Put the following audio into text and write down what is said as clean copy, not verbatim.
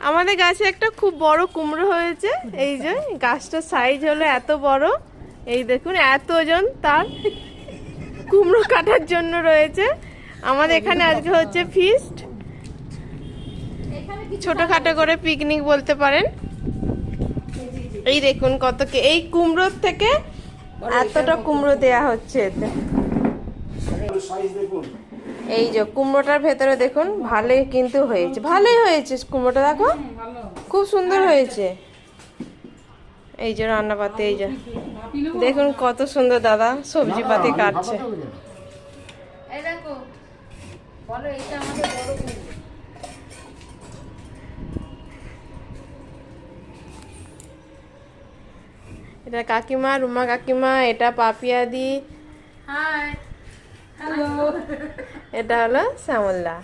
আমাদের গাছে একটা খুব বড় কুমড়ো হয়েছে। এই যে গাছটার সাইজ হলো এত বড়, এই দেখুন এত ওজন তার। কুমড়ো কাটার জন্য রয়েছে। আমাদের এখানে আজকে হচ্ছে ফিস্ট, ছোটখাটো করে পিকনিক বলতে পারেন। এই দেখুন কত এই কুমড়োর থেকে এতটা কুমড়ো দেয়া হচ্ছে এতে। এই যে কুমড়োটার ভেতরে দেখুন ভালোই কিন্তু হয়েছে, ভালোই হয়েছে কুমড়োটা, দেখো খুব সুন্দর হয়েছে। এই যে রান্না পাতে, এই যে দেখুন কত সুন্দর দাদা সবজি পাতি কাটছে। এটা কাকিমা, রুমা কাকিমা, এটা পাপিয়াদি, হাই হ্যালো, এটা হলো শ্যামলদা।